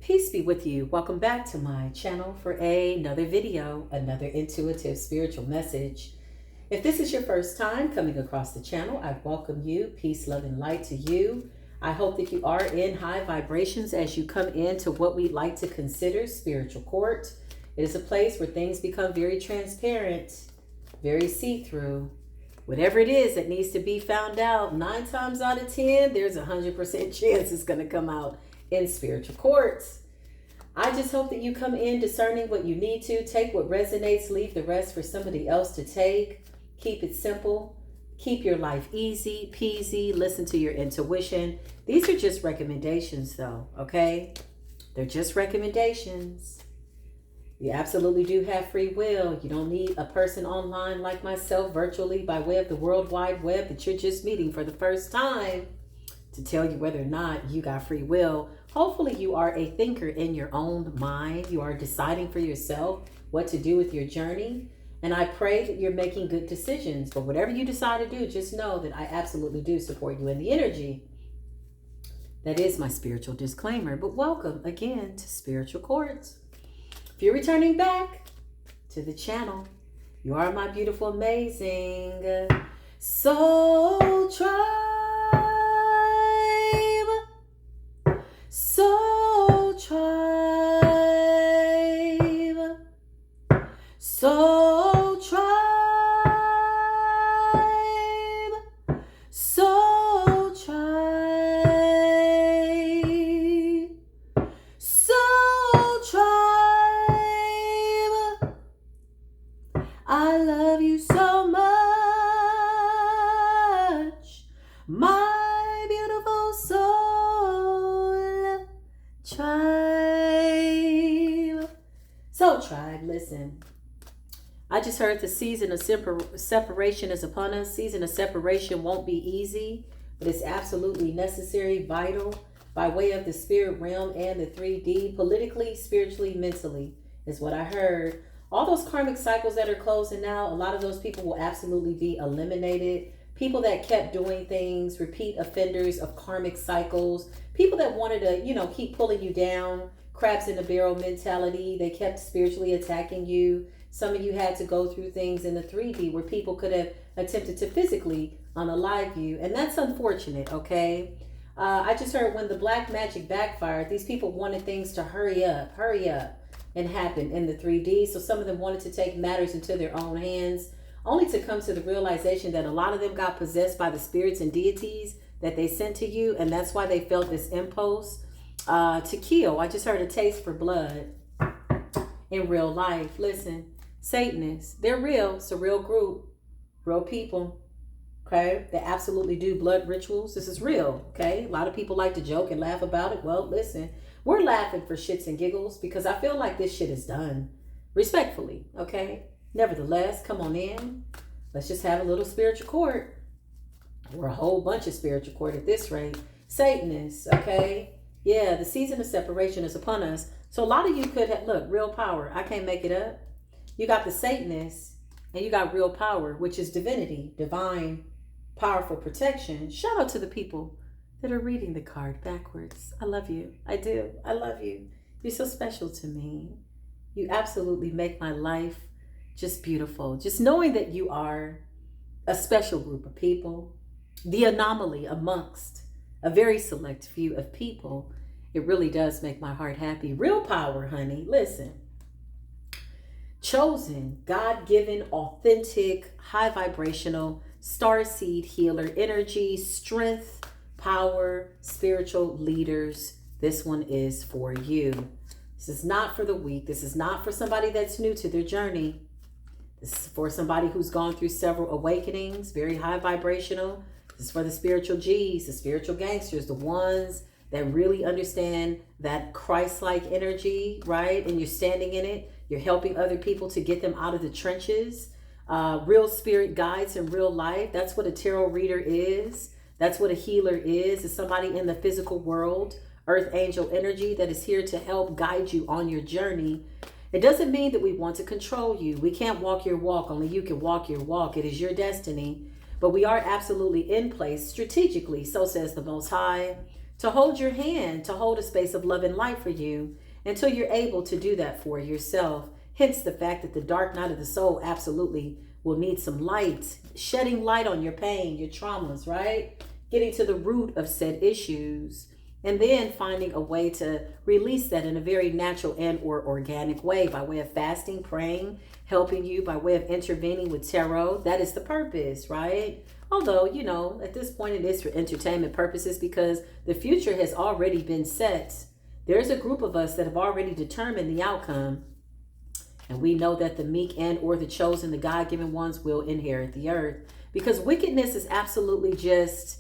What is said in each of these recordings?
Peace be with you. Welcome back to my channel for another video, another intuitive spiritual message. If this is your first time coming across the channel, I welcome you. Peace, love, and light to you. I hope that you are in high vibrations as you come into what we like to consider spiritual court. It is a place where things become very transparent, very see-through. Whatever it is that needs to be found out, 9 times out of 10, there's 100% chance it's going to come out in spiritual courts. I just hope that you come in discerning what you need to. Take what resonates, leave the rest for somebody else to take. Keep it simple. Keep your life easy peasy. Listen to your intuition. These are just recommendations though, okay? They're just recommendations. You absolutely do have free will. You don't need a person online like myself virtually by way of the World Wide Web that you're just meeting for the first time to tell you whether or not you got free will. Hopefully you are a thinker in your own mind. You are deciding for yourself what to do with your journey. And I pray that you're making good decisions. But whatever you decide to do, just know that I absolutely do support you in the energy. That is my spiritual disclaimer. But welcome again to Spiritual Courts. If you're returning back to the channel, you are my beautiful, amazing soul tribe. Soul tribe, soul tribe, soul tribe, soul tribe. I love you so much, my beautiful soul tribe. Soul tribe, listen. I just heard the season of separation is upon us. Season of separation won't be easy, but it's absolutely necessary, vital, by way of the spirit realm and the 3D, politically, spiritually, mentally, is what I heard. All those karmic cycles that are closing out, a lot of those people will absolutely be eliminated. People that kept doing things, repeat offenders of karmic cycles, people that wanted to, keep pulling you down, crabs in the barrel mentality. They kept spiritually attacking you. Some of you had to go through things in the 3D where people could have attempted to physically unalive you. And that's unfortunate, okay? I just heard when the black magic backfired, these people wanted things to hurry up and happen in the 3D. So some of them wanted to take matters into their own hands, only to come to the realization that a lot of them got possessed by the spirits and deities that they sent to you. And that's why they felt this impulse to kill. I just heard a taste for blood in real life. Listen, Satanists, they're real. It's a real group, real people. Okay, they absolutely do blood rituals. This is real. Okay, a lot of people like to joke and laugh about it. Well, listen, we're laughing for shits and giggles because I feel like this shit is done. Respectfully, okay? Nevertheless, come on in. Let's just have a little spiritual court. Or a whole bunch of spiritual court at this rate. Satanists, okay? Yeah, the season of separation is upon us. So a lot of you could have, look, real power. I can't make it up. You got the Satanists and you got real power, which is divinity, divine, powerful protection. Shout out to the people that are reading the card backwards. I love you. I do. I love you. You're so special to me. You absolutely make my life just beautiful. Just knowing that you are a special group of people, the anomaly amongst a very select few of people, it really does make my heart happy. Real power, honey. Listen. Chosen, God-given, authentic, high vibrational, starseed healer energy, strength, power, spiritual leaders. This one is for you. This is not for the weak. This is not for somebody that's new to their journey. This is for somebody who's gone through several awakenings, very high vibrational. This is for the spiritual G's, the spiritual gangsters, the ones that really understand that Christ-like energy, right? And you're standing in it. You're helping other people to get them out of the trenches. Real spirit guides in real life. That's what a tarot reader is. That's what a healer is somebody in the physical world, earth angel energy that is here to help guide you on your journey. It doesn't mean that we want to control you. We can't walk your walk. Only you can walk your walk. It is your destiny. But we are absolutely in place strategically. So says the Most High. to hold your hand, to hold a space of love and light for you until you're able to do that for yourself. Hence the fact that the dark night of the soul absolutely will need some light, shedding light on your pain, your traumas, right? Getting to the root of said issues, and then finding a way to release that in a very natural and or organic way by way of fasting, praying, helping you by way of intervening with tarot. That is the purpose, right? Although, you know, at this point it is for entertainment purposes because the future has already been set. There's a group of us that have already determined the outcome. And we know that the meek and or the chosen, the God-given ones will inherit the earth. Because wickedness is absolutely just,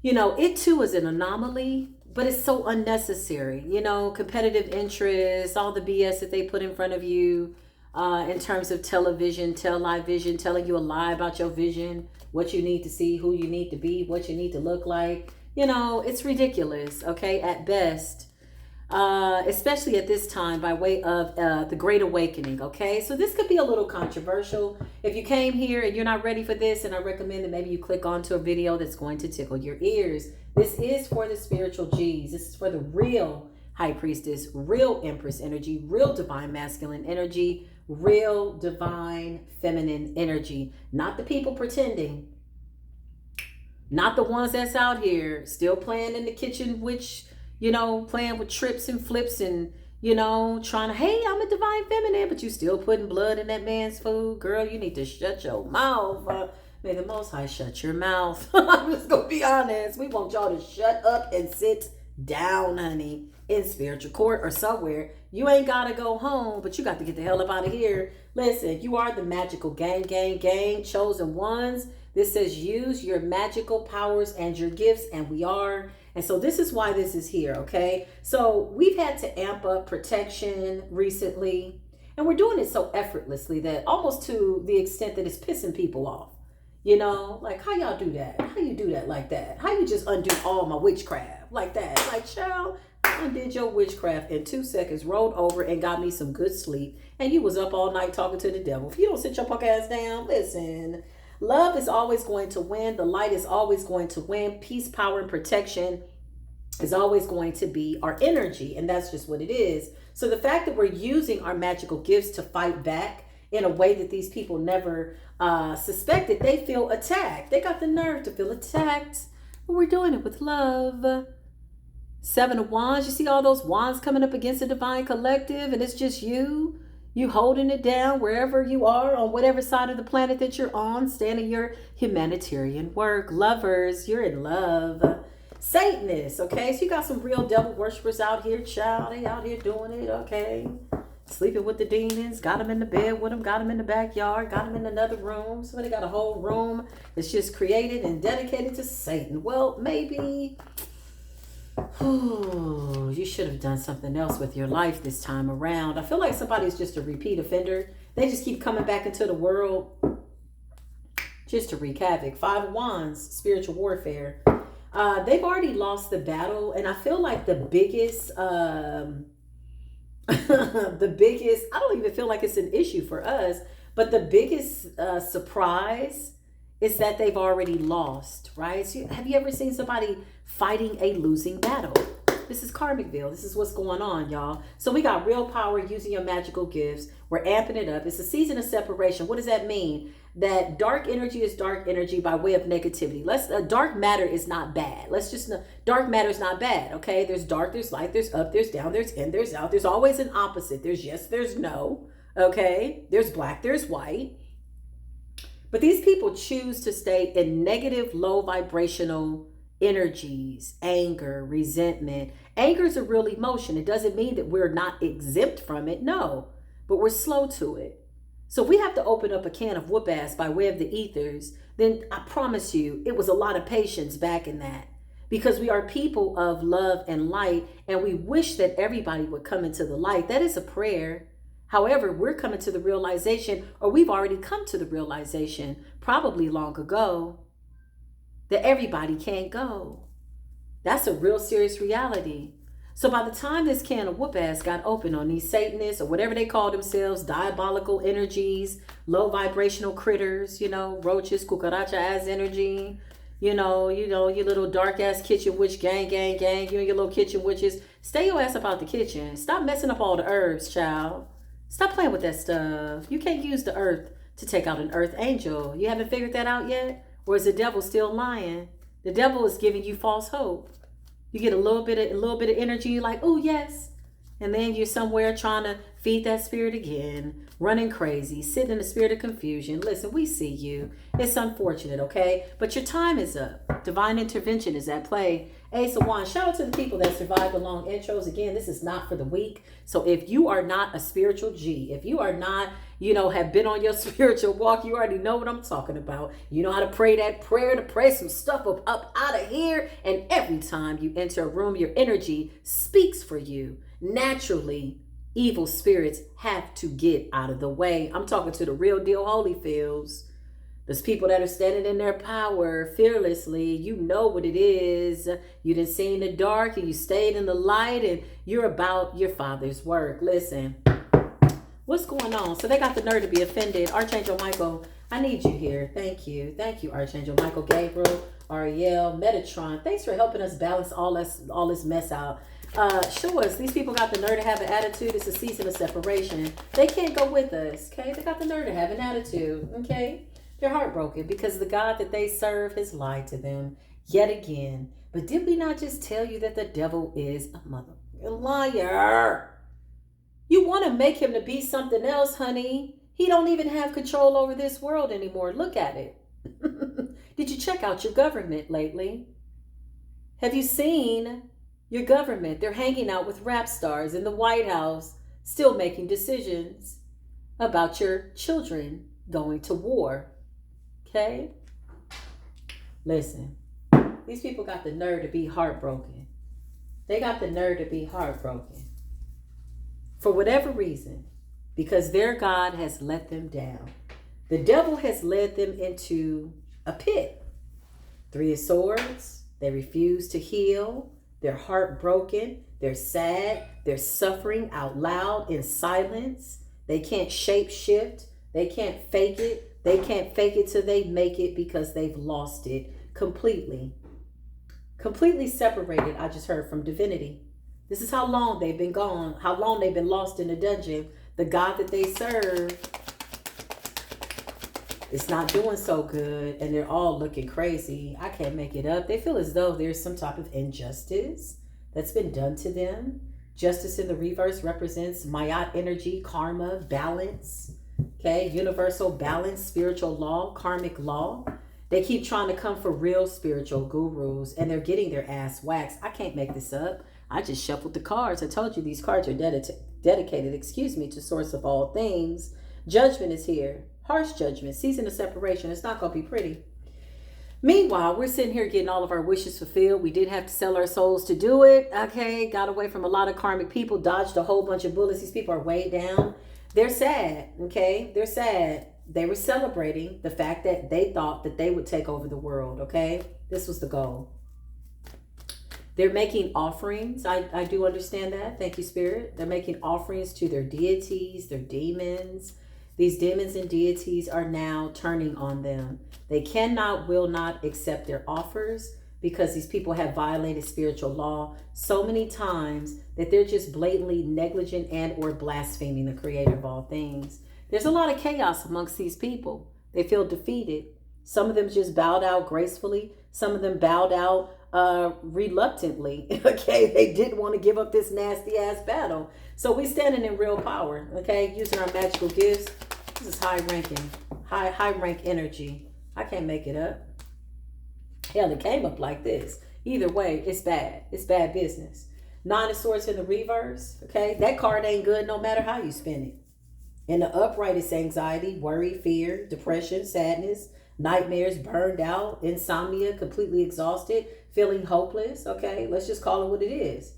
you know, it too is an anomaly, but it's so unnecessary. You know, competitive interests, all the BS that they put in front of you in terms of television, live vision, telling you a lie about your vision, what you need to see, who you need to be, what you need to look like. You know, it's ridiculous, okay, at best. Especially at this time by way of the Great Awakening, okay? So this could be a little controversial. If you came here and you're not ready for this, and I recommend that maybe you click onto a video that's going to tickle your ears. This is for the spiritual G's. This is for the real High Priestess, real Empress energy, real Divine Masculine energy, real Divine Feminine energy. Not the people pretending. Not the ones that's out here still playing in the kitchen witch, you know, playing with trips and flips and, you know, trying to, hey, I'm a divine feminine, but you still putting blood in that man's food. Girl, you need to shut your mouth. May the Most High shut your mouth. I'm just going to be honest. We want y'all to shut up and sit down, honey, in spiritual court or somewhere. You ain't got to go home, but you got to get the hell up out of here. Listen, you are the magical gang, chosen ones. This says use your magical powers and your gifts, and we are. And so this is why this is here, okay? So we've had to amp up protection recently, and we're doing it so effortlessly that almost to the extent that it's pissing people off. You know, like, how y'all do that? How you do that like that? How you just undo all my witchcraft like that? Like, child, I undid your witchcraft in 2 seconds, rolled over and got me some good sleep, and you was up all night talking to the devil. If you don't sit your punk ass down, listen. Love is always going to win. The light is always going to win. Peace, power, and protection is always going to be our energy. And that's just what it is. So the fact that we're using our magical gifts to fight back in a way that these people never suspected, they feel attacked. They got the nerve to feel attacked. But we're doing it with love. 7 of Wands. You see all those wands coming up against the divine collective, and it's just you. You holding it down wherever you are, on whatever side of the planet that you're on, standing your humanitarian work. Lovers, you're in love. Satanists, okay? So you got some real devil worshipers out here, child. They out here doing it, okay? Sleeping with the demons, got them in the bed with them, got them in the backyard, got them in another room. Somebody got a whole room that's just created and dedicated to Satan. Well, maybe you should have done something else with your life this time around. I feel like somebody's just a repeat offender. They just keep coming back into the world just to wreak havoc. 5 of Wands, spiritual warfare. They've already lost the battle, and I feel like the biggest, I don't even feel like it's an issue for us, but the biggest surprise is that they've already lost, right? So have you ever seen somebody fighting a losing battle? This is Karmicville. This is what's going on, y'all. So we got real power using your magical gifts. We're amping it up. It's a season of separation. What does that mean? That dark energy is dark energy by way of negativity. Dark matter is not bad. Let's just know, dark matter is not bad, okay? There's dark, there's light, there's up, there's down, there's in, there's out. There's always an opposite. There's yes, there's no, okay? There's black, there's white. But these people choose to stay in negative, low vibrational energies, anger, resentment. Anger is a real emotion. It doesn't mean that we're not exempt from it. No, but we're slow to it. So if we have to open up a can of whoop ass by way of the ethers, then I promise you it was a lot of patience back in that, because we are people of love and light, and we wish that everybody would come into the light. That is a prayer. However, we're coming to the realization, or we've already come to the realization probably long ago, that everybody can't go. That's a real serious reality. So by the time this can of whoop ass got open on these Satanists, or whatever they call themselves, diabolical energies, low vibrational critters, you know, roaches, cucaracha ass energy, your little dark ass kitchen witch gang, you and your little kitchen witches. Stay your ass about the kitchen. Stop messing up all the herbs, child. Stop playing with that stuff. You can't use the earth to take out an earth angel. You haven't figured that out yet? Or is the devil still lying? The devil is giving you false hope. You get a little bit of energy, you're like, oh yes. And then you're somewhere trying to feed that spirit again, running crazy, sitting in a spirit of confusion. Listen, we see you. It's unfortunate, okay? But your time is up. Divine intervention is at play. Ace of Wands, shout out to the people that survived the long intros. Again, this is not for the weak. So if you are not a spiritual G, if you are not, have been on your spiritual walk, you already know what I'm talking about. You know how to pray that prayer, to pray some stuff up out of here. And every time you enter a room, your energy speaks for you. Naturally, evil spirits have to get out of the way. I'm talking to the real deal Holyfields. There's people that are standing in their power fearlessly. You know what it is. You didn't see in the dark and you stayed in the light and you're about your Father's work. Listen, what's going on? So they got the nerve to be offended. Archangel Michael, I need you here. Thank you. Thank you, Archangel Michael, Gabriel, Ariel, Metatron. Thanks for helping us balance all this mess out. Show us. These people got the nerve to have an attitude. It's a season of separation. They can't go with us, okay? They got the nerve to have an attitude, okay? They're heartbroken because the God that they serve has lied to them yet again. But did we not just tell you that the devil is a motherfucking liar? You want to make him to be something else, honey. He don't even have control over this world anymore. Look at it. Did you check out your government lately? Have you seen your government? They're hanging out with rap stars in the White House, still making decisions about your children going to war. Okay? Listen, these people got the nerve to be heartbroken. They got the nerve to be heartbroken. For whatever reason, because their God has let them down. The devil has led them into a pit. 3 of Swords. They refuse to heal. They're heartbroken. They're sad. They're suffering out loud in silence. They can't shape shift. They can't fake it. They can't fake it till they make it because they've lost it completely. Completely separated, I just heard, from divinity. This is how long they've been gone, how long they've been lost in a dungeon. The God that they serve is not doing so good, and they're all looking crazy. I can't make it up. They feel as though there's some type of injustice that's been done to them. Justice in the reverse represents Mayat energy, karma, balance, okay, universal balance, spiritual law, karmic law. They keep trying to come for real spiritual gurus, and they're getting their ass waxed. I can't make this up. I just shuffled the cards. I told you these cards are dedicated, to source of all things. Judgment is here. Harsh judgment. Season of separation. It's not going to be pretty. Meanwhile, we're sitting here getting all of our wishes fulfilled. We did have to sell our souls to do it. Okay. Got away from a lot of karmic people. Dodged a whole bunch of bullets. These people are way down. They're sad. Okay. They're sad. They were celebrating the fact that they thought that they would take over the world. Okay. This was the goal. They're making offerings. I do understand that. Thank you, Spirit. They're making offerings to their deities, their demons. These demons and deities are now turning on them. They cannot, will not accept their offers because these people have violated spiritual law so many times that they're just blatantly negligent and or blaspheming the creator of all things. There's a lot of chaos amongst these people. They feel defeated. Some of them just bowed out gracefully. Some of them bowed out reluctantly. Okay, they didn't want to give up this nasty ass battle. So we standing in real power. Okay, using our magical gifts. This is high rank energy. I can't make it up. Hell, it came up like this. Either way, it's bad. It's bad business. 9 of Swords in the reverse. Okay, that card ain't good no matter how you spin it. In the upright, it's anxiety, worry, fear, depression, sadness, nightmares, burned out, insomnia, completely exhausted, feeling hopeless. Okay, let's just call it what it is.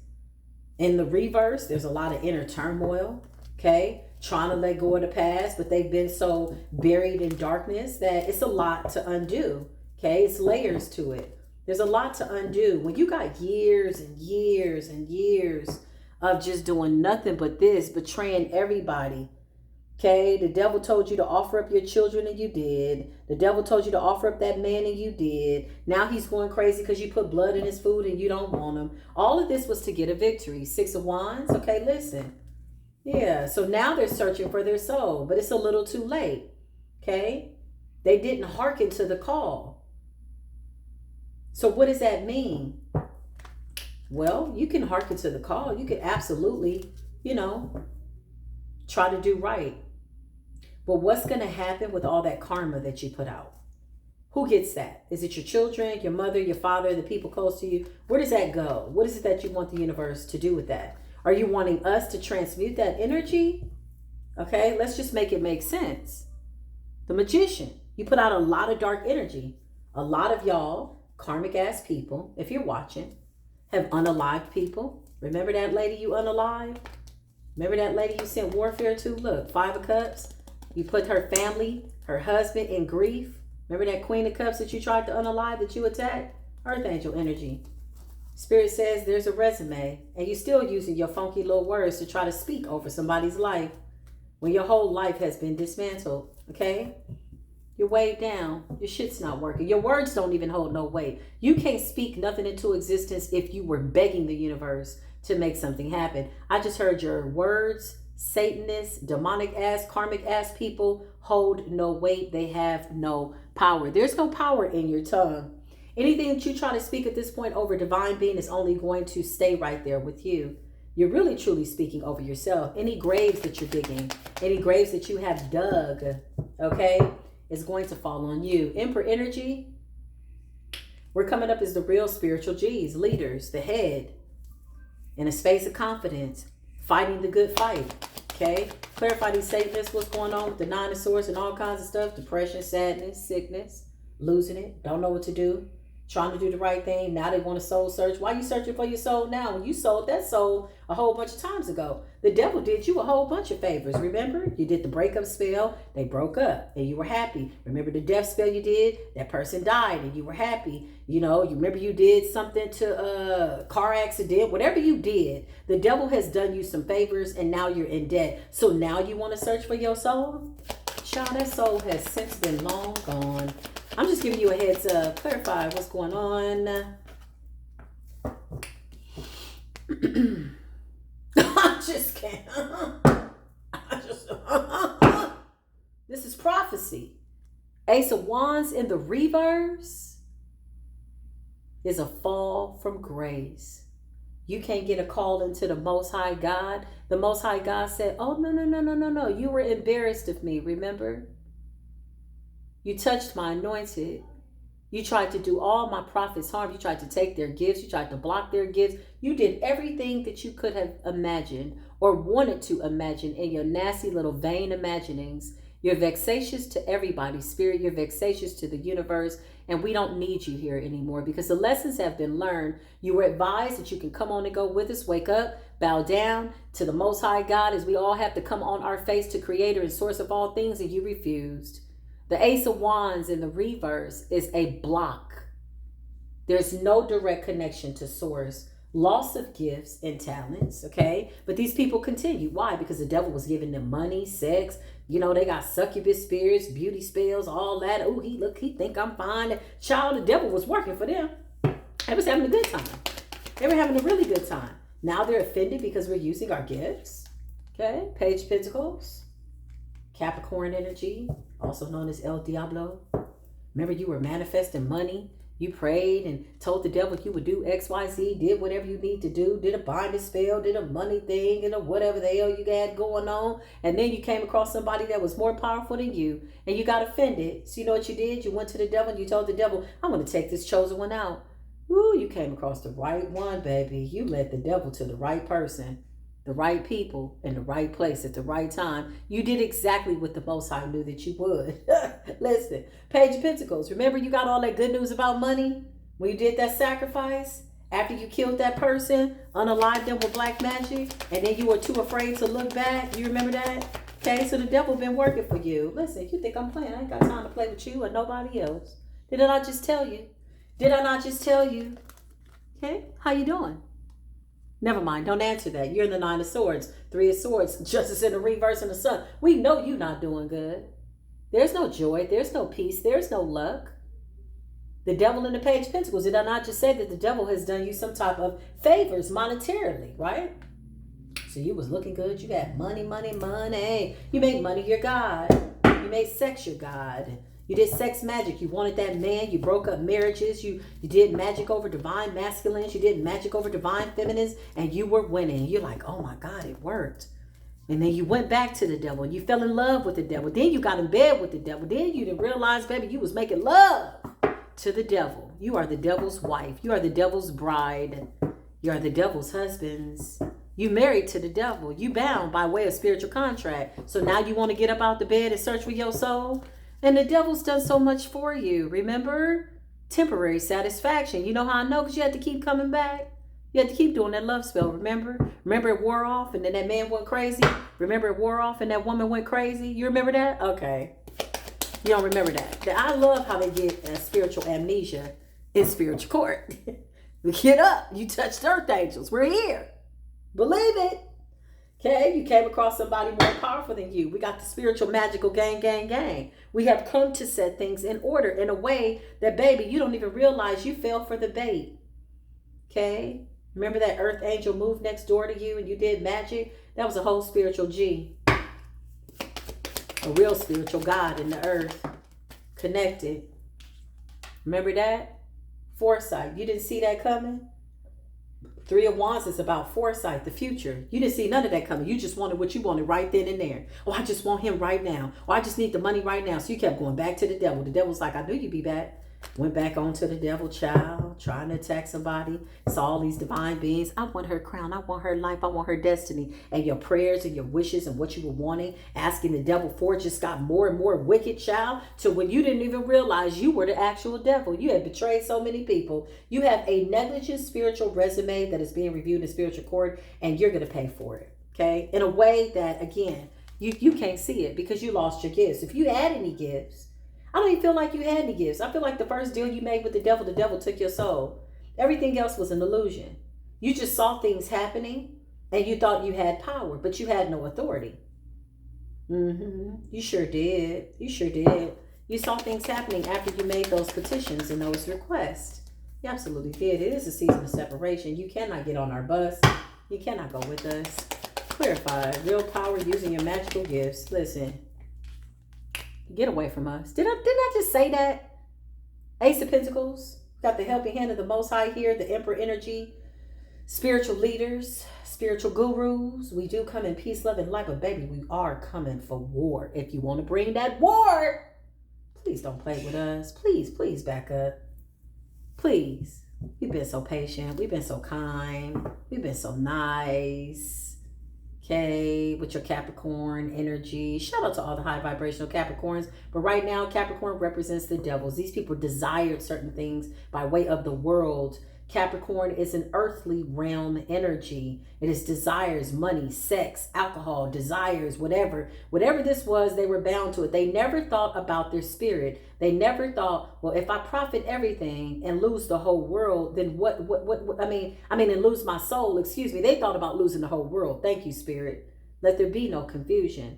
In the reverse, there's a lot of inner turmoil. Okay, trying to let go of the past, but they've been so buried in darkness that it's a lot to undo. Okay, it's layers to it. There's a lot to undo. When you got years and years and years of just doing nothing but this, betraying everybody, Okay, the devil told you to offer up your children and you did. The devil told you to offer up that man and you did. Now he's going crazy because you put blood in his food and you don't want him. All of this was to get a victory. 6 of Wands. Okay, listen. Yeah, so now they're searching for their soul, but it's a little too late. Okay, they didn't hearken to the call. So what does that mean? Well, you can hearken to the call. You can absolutely, try to do right. But what's going to happen with all that karma that you put out? Who gets that? Is it your children, your mother, your father, the people close to you? Where does that go? What is it that you want the universe to do with that? Are you wanting us to transmute that energy? Okay, let's just make it make sense. The Magician. You put out a lot of dark energy. A lot of y'all, karmic ass people, if you're watching, have unalived people. Remember that lady you unalived? Remember that lady you sent warfare to? Look, 5 of Cups. You put her family, her husband in grief. Remember that Queen of Cups that you tried to unalive, that you attacked? Earth Angel energy. Spirit says there's a resume, and you're still using your funky little words to try to speak over somebody's life when your whole life has been dismantled, okay? You're weighed down. Your shit's not working. Your words don't even hold no weight. You can't speak nothing into existence if you were begging the universe to make something happen. I just heard your words, Satanists, demonic ass, karmic ass people hold no weight. They have no power. There's no power in your tongue. Anything that you try to speak at this point over divine being is only going to stay right there with you. You're really truly speaking over yourself. Any graves that you're digging, any graves that you have dug, okay, is going to fall on you. Emperor energy, we're coming up as the real spiritual G's, leaders, the head, in a space of confidence, fighting the good fight, okay? Clarify these statements, what's going on with the 9 of Swords and all kinds of stuff, depression, sadness, sickness, losing it, don't know what to do, trying to do the right thing. Now they want a soul search. Why are you searching for your soul now when you sold that soul a whole bunch of times ago? The devil did you a whole bunch of favors. Remember, you did the breakup spell. They broke up and you were happy. Remember the death spell you did? That person died and you were happy. You remember you did something to car accident, whatever you did. The devil has done you some favors and now you're in debt. So now you want to search for your soul? Child, that soul has since been long gone. I'm just giving you a heads up. Clarify what's going on. I just can't. This is prophecy. Ace of Wands in the reverse is a fall from grace. You can't get a call into the Most High God. The Most High God said, oh, no. You were embarrassed of me, remember? You touched my anointed. You tried to do all my prophets harm. You tried to take their gifts. You tried to block their gifts. You did everything that you could have imagined or wanted to imagine in your nasty little vain imaginings. You're vexatious to everybody, spirit. You're vexatious to the universe. And we don't need you here anymore because the lessons have been learned. You were advised that you can come on and go with us. Wake up, bow down to the Most High God, as we all have to come on our face to Creator and source of all things, and you refused. The Ace of Wands in the reverse is a block. There's no direct connection to source. Loss of gifts and talents, okay? But these people continue. Why? Because the devil was giving them money, sex. They got succubus spirits, beauty spells, all that. Oh, he think I'm fine. Child, the devil was working for them. They was having a good time. They were having a really good time. Now they're offended because we're using our gifts. Okay? Page of Pentacles. Capricorn energy, also known as El Diablo. Remember, you were manifesting money. You prayed and told the devil you would do X, Y, Z, did whatever you need to do, did a binding spell, did a money thing, whatever the hell you had going on. And then you came across somebody that was more powerful than you and you got offended. So you know what you did? You went to the devil and you told the devil, I'm going to take this chosen one out. Ooh, you came across the right one, baby. You led the devil to the right person. The right people in the right place at the right time. You did exactly what the Most High knew that you would. Listen, Page of Pentacles. Remember you got all that good news about money? When you did that sacrifice? After you killed that person, unalived them with black magic, and then you were too afraid to look back? You remember that? Okay, so the devil been working for you. Listen, you think I'm playing. I ain't got time to play with you or nobody else. Did I not just tell you? Did I not just tell you? Okay, how you doing? Never mind. Don't answer that. You're in the 9 of Swords, 3 of Swords, Justice in the reverse and the Sun. We know you're not doing good. There's no joy. There's no peace. There's no luck. The devil in the Page of Pentacles. Did I not just say that the devil has done you some type of favors monetarily, right? So you was looking good. You got money, money, money. You made money your God. You made sex your God. You did sex magic. You wanted that man. You broke up marriages. You did magic over divine masculines. You did magic over divine feminines. And you were winning. You're like, oh my God, it worked. And then you went back to the devil. And you fell in love with the devil. Then you got in bed with the devil. Then you didn't realize, baby, you was making love to the devil. You are the devil's wife. You are the devil's bride. You are the devil's husbands. You married to the devil. You bound by way of spiritual contract. So now you want to get up out the bed and search for your soul? And the devil's done so much for you. Remember? Temporary satisfaction. You know how I know? Because you had to keep coming back. You had to keep doing that love spell. Remember? Remember it wore off and then that man went crazy? Remember it wore off and that woman went crazy? You remember that? Okay. You don't remember that. I love how they get spiritual amnesia in spiritual court. Get up. You touched earth angels. We're here. Believe it. Okay, you came across somebody more powerful than you. We got the spiritual magical gang. We have come to set things in order in a way that, baby, you don't even realize you fell for the bait. Okay, remember that earth angel moved next door to you and you did magic? That was a whole spiritual G. A real spiritual God in the earth. Connected. Remember that? Foresight. You didn't see that coming? 3 of Wands is about foresight, the future. You didn't see none of that coming. You just wanted what you wanted right then and there. Oh, I just want him right now. Oh, I just need the money right now. So you kept going back to the devil. The devil's like, I knew you'd be back. Went back on to the devil, child, trying to attack somebody. Saw all these divine beings. I want her crown. I want her life. I want her destiny. And your prayers and your wishes and what you were wanting, asking the devil for, just got more and more wicked, child, to when you didn't even realize you were the actual devil. You had betrayed so many people. You have a negligent spiritual resume that is being reviewed in spiritual court, and you're going to pay for it, okay? In a way that, again, you can't see it because you lost your gifts. If you had any gifts, I don't even feel like you had any gifts. I feel like the first deal you made with the devil took your soul. Everything else was an illusion. You just saw things happening and you thought you had power, but you had no authority. You sure did. You sure did. You saw things happening after you made those petitions and those requests. You absolutely did. It is a season of separation. You cannot get on our bus. You cannot go with us. Clarify. Real power using your magical gifts. Listen. Get away from us. Didn't I just say that? Ace of Pentacles. Got the helping hand of the Most High here. The Emperor energy. Spiritual leaders. Spiritual gurus. We do come in peace, love, and light. But baby, we are coming for war. If you want to bring that war, please don't play with us. Please, please back up. Please. We've been so patient. We've been so kind. We've been so nice. Okay, with your Capricorn energy. Shout out to all the high vibrational Capricorns. But right now, Capricorn represents the devils. These people desired certain things by way of the world. Capricorn is an earthly realm energy. It is desires, money, sex, alcohol, desires, whatever. Whatever this was, they were bound to it. They never thought about their spirit. They never thought, well, if I profit everything and lose the whole world, then what I mean, and lose my soul, excuse me. They thought about losing the whole world. Thank you, Spirit. Let there be no confusion.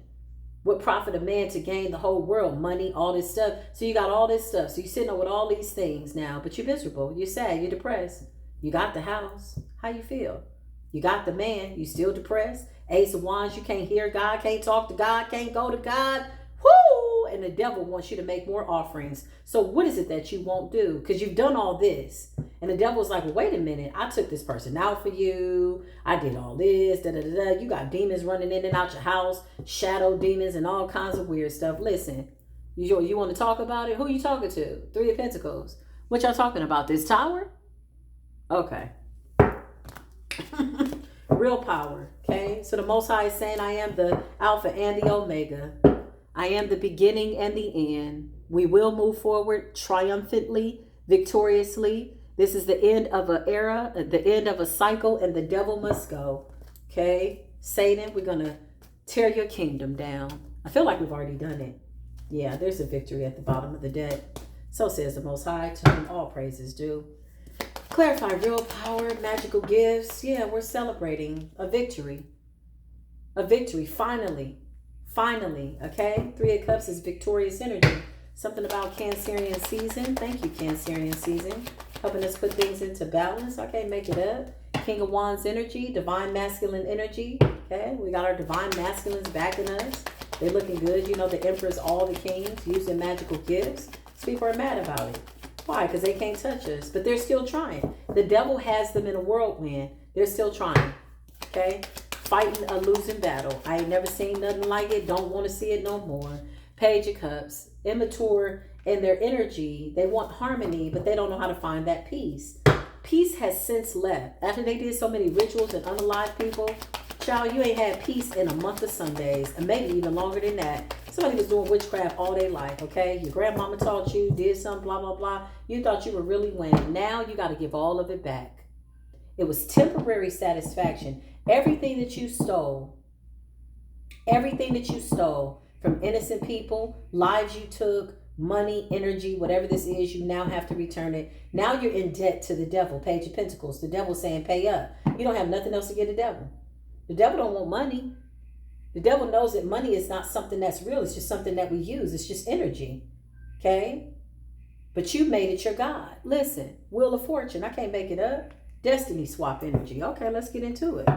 What profit a man to gain the whole world? Money, all this stuff. So you got all this stuff. So you're sitting there with all these things now, but you're miserable. You're sad. You're depressed. You got the house. How you feel? You got the man. You still depressed. Ace of Wands. You can't hear God. Can't talk to God. Can't go to God. Whoo! And the devil wants you to make more offerings. So what is it that you won't do? Because you've done all this. And the devil's like, well, wait a minute. I took this person out for you. I did all this. You got demons running in and out your house. Shadow demons and all kinds of weird stuff. Listen, you want to talk about it? Who you talking to? 3 of Pentacles. What y'all talking about? This tower? Okay. Real power. Okay. So the Most High is saying, I am the Alpha and the Omega. I am the beginning and the end. We will move forward triumphantly, victoriously. This is the end of an era, the end of a cycle, and the devil must go. Okay? Satan, we're going to tear your kingdom down. I feel like we've already done it. Yeah, there's a victory at the bottom of the deck. So says the Most High, to whom all praises due. Clarify real power, magical gifts. Yeah, we're celebrating a victory. A victory, finally. Finally, okay? Three of Cups is victorious energy. Something about Cancerian season. Thank you, Cancerian season. Helping us put things into balance. I can't make it up. King of Wands energy, divine masculine energy. Okay, we got our divine masculines backing us. They're looking good. You know, the Empress, all the kings using magical gifts. So people are mad about it. Why? Because they can't touch us. But they're still trying. The devil has them in a whirlwind. They're still trying. Okay? Fighting a losing battle. I ain't never seen nothing like it. Don't want to see it no more. Page of Cups. Immature in their energy. They want harmony, but they don't know how to find that peace. Peace has since left. After they did so many rituals and unalived people, child, you ain't had peace in a month of Sundays, and maybe even longer than that. Somebody was doing witchcraft all their life, okay? Your grandmama taught you, did something, blah, blah, blah. You thought you were really winning. Now you got to give all of it back. It was temporary satisfaction. Everything that you stole from innocent people, lives you took, money, energy, whatever this is, you now have to return it. Now you're in debt to the devil. Page of Pentacles. The devil saying, pay up. You don't have nothing else to give the devil. The devil don't want money. The devil knows that money is not something that's real. It's just something that we use. It's just energy. Okay? But you made it your God. Listen, Wheel of Fortune. I can't make it up. Destiny swap energy. Okay, let's get into it.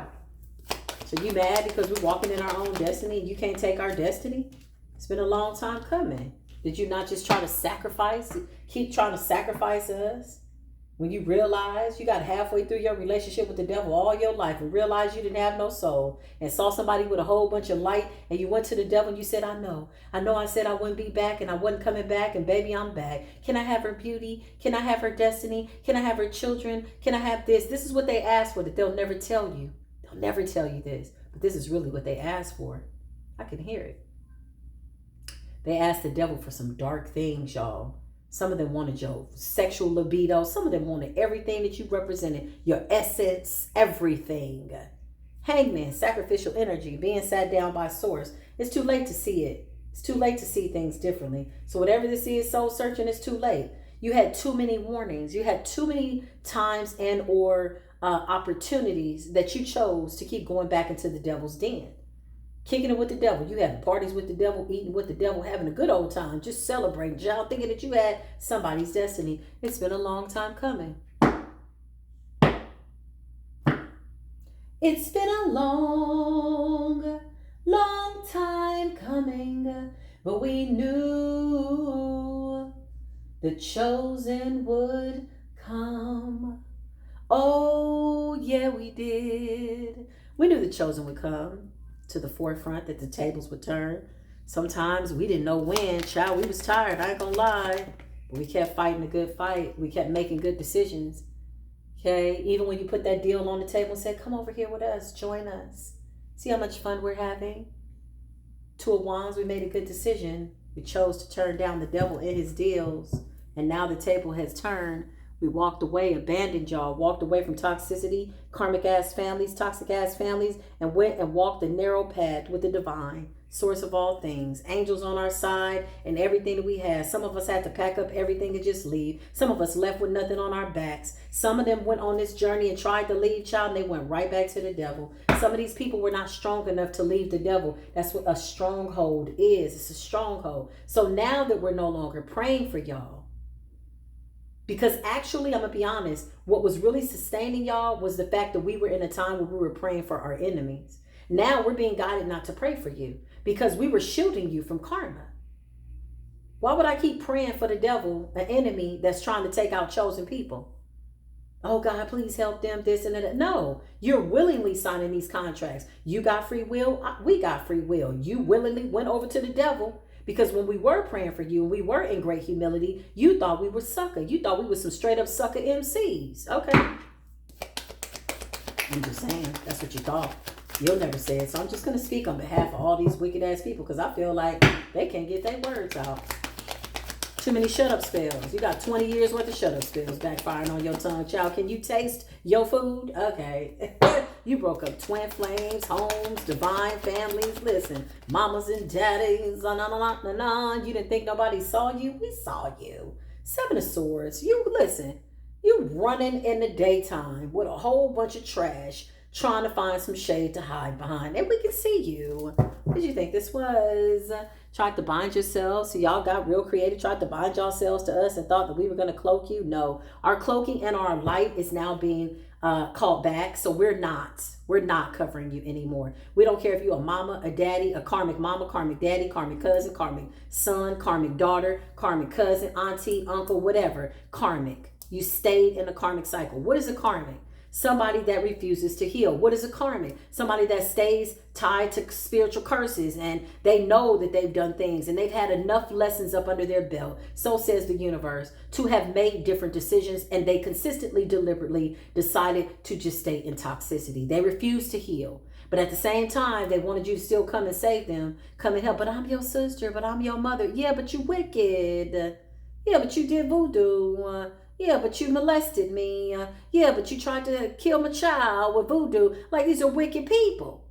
So you mad because we're walking in our own destiny and you can't take our destiny? It's been a long time coming. Did you not just try to sacrifice, keep trying to sacrifice us? When you realize you got halfway through your relationship with the devil all your life and realized you didn't have no soul and saw somebody with a whole bunch of light and you went to the devil and you said, I know I said I wouldn't be back and I wasn't coming back and baby, I'm back. Can I have her beauty? Can I have her destiny? Can I have her children? Can I have this? This is what they ask for that they'll never tell you. They'll never tell you this, but this is really what they asked for. I can hear it. They asked the devil for some dark things, y'all. Some of them wanted your sexual libido. Some of them wanted everything that you represented. Your essence, everything. Hangman, sacrificial energy, being sat down by source. It's too late to see it. It's too late to see things differently. So whatever this is, soul searching, it's too late. You had too many warnings. You had too many times and or opportunities that you chose to keep going back into the devil's den. Kicking it with the devil. You having parties with the devil, eating with the devil, having a good old time, just celebrating, y'all thinking that you had somebody's destiny. It's been a long time coming. It's been a long, long time coming, but we knew the chosen would come. Oh, yeah, we did. We knew the chosen would come to the forefront, that the tables would turn. Sometimes we didn't know when, child. We was tired, I ain't gonna lie. But we kept fighting a good fight. We kept making good decisions. Okay, even when you put that deal on the table and said, come over here with us, join us. See how much fun we're having? Two of Wands, we made a good decision. We chose to turn down the devil in his deals. And now the table has turned. We walked away, abandoned y'all, walked away from toxicity, karmic ass families, toxic ass families, and went and walked the narrow path with the divine, source of all things, angels on our side and everything that we had. Some of us had to pack up everything and just leave. Some of us left with nothing on our backs. Some of them went on this journey and tried to leave, child, and they went right back to the devil. Some of these people were not strong enough to leave the devil. That's what a stronghold is. It's a stronghold. So now that we're no longer praying for y'all, because actually, I'm going to be honest, what was really sustaining y'all was the fact that we were in a time where we were praying for our enemies. Now we're being guided not to pray for you because we were shielding you from karma. Why would I keep praying for the devil, an enemy that's trying to take out chosen people? Oh God, please help them, this and that. No, you're willingly signing these contracts. You got free will. We got free will. You willingly went over to the devil. Because when we were praying for you and we were in great humility, you thought we were sucker. You thought we were some straight up sucker MCs. Okay. I'm just saying, that's what you thought. You'll never say it. So I'm just going to speak on behalf of all these wicked ass people because I feel like they can't get their words out. Too many shut up spells. You got 20 years worth of shut up spells backfiring on your tongue. Child, can you taste your food? Okay. You broke up twin flames, homes, divine families. Listen, mamas and daddies. You didn't think nobody saw you? We saw you. Seven of Swords. You listen. You running in the daytime with a whole bunch of trash, trying to find some shade to hide behind. And we can see you. What did you think this was? Tried to bind yourselves. So y'all got real creative. Tried to bind yourselves to us and thought that we were going to cloak you. No. Our cloaking and our light is now being called back. So we're not covering you anymore. We don't care if you're a mama, a daddy, a karmic mama, karmic daddy, karmic cousin, karmic son, karmic daughter, karmic cousin, auntie, uncle, whatever. Karmic. You stayed in a karmic cycle. What is a karmic? Somebody that refuses to heal. What is a karmic? Somebody that stays tied to spiritual curses, and they know that they've done things and they've had enough lessons up under their belt, so says the universe, to have made different decisions, and they consistently, deliberately decided to just stay in toxicity. They refuse to heal. But at the same time, they wanted you to still come and save them, come and help. But I'm your sister, but I'm your mother. Yeah, but you wicked. Yeah, but you did voodoo. Yeah, but you molested me. Yeah, but you tried to kill my child with voodoo. Like, these are wicked people.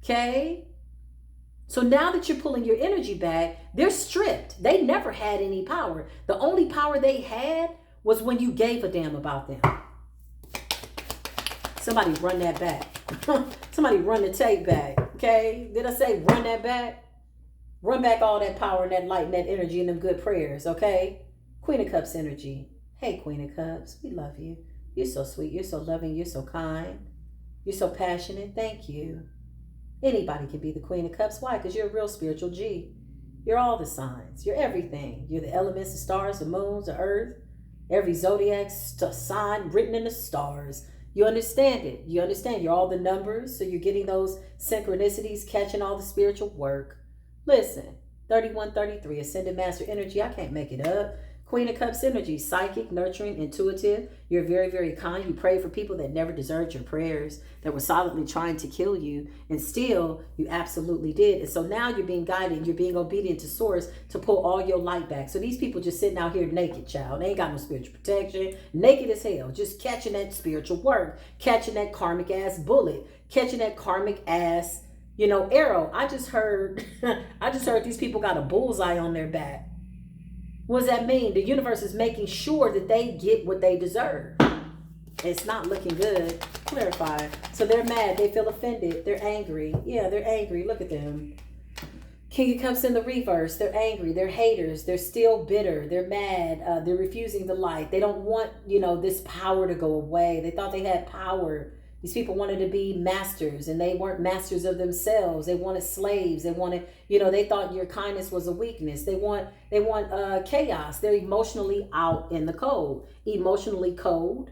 Okay? So now that you're pulling your energy back, they're stripped. They never had any power. The only power they had was when you gave a damn about them. Somebody run that back. Somebody run the tape back. Okay? Did I say run that back? Run back all that power and that light and that energy and them good prayers. Okay? Queen of Cups energy. Hey, Queen of Cups, we love you. You're so sweet. You're so loving. You're so kind. You're so passionate. Thank you. Anybody can be the Queen of Cups. Why? Because you're a real spiritual G. You're all the signs. You're everything. You're the elements, the stars, the moons, the earth, every zodiac sign written in the stars. You understand it. You understand. You're all the numbers. So you're getting those synchronicities, catching all the spiritual work. Listen, 3133, Ascended Master energy. I can't make it up. Queen of Cups energy, psychic, nurturing, intuitive. You're very, very kind. You pray for people that never deserved your prayers, that were silently trying to kill you, and still you absolutely did. And so now you're being guided, you're being obedient to source to pull all your light back. So these people just sitting out here naked, child. They ain't got no spiritual protection, naked as hell, just catching that spiritual work, catching that karmic ass bullet, catching that karmic ass, arrow. I just heard these people got a bullseye on their back. What does that mean? The universe is making sure that they get what they deserve. It's not looking good. Clarify. So they're mad. They feel offended. They're angry. Yeah, they're angry. Look at them. King of Cups in the reverse. They're angry. They're haters. They're still bitter. They're mad. They're refusing the light. They don't want, this power to go away. They thought they had power. These people wanted to be masters, and they weren't masters of themselves. They wanted slaves. They wanted, they thought your kindness was a weakness. They want chaos. They're emotionally out in the cold. Emotionally cold,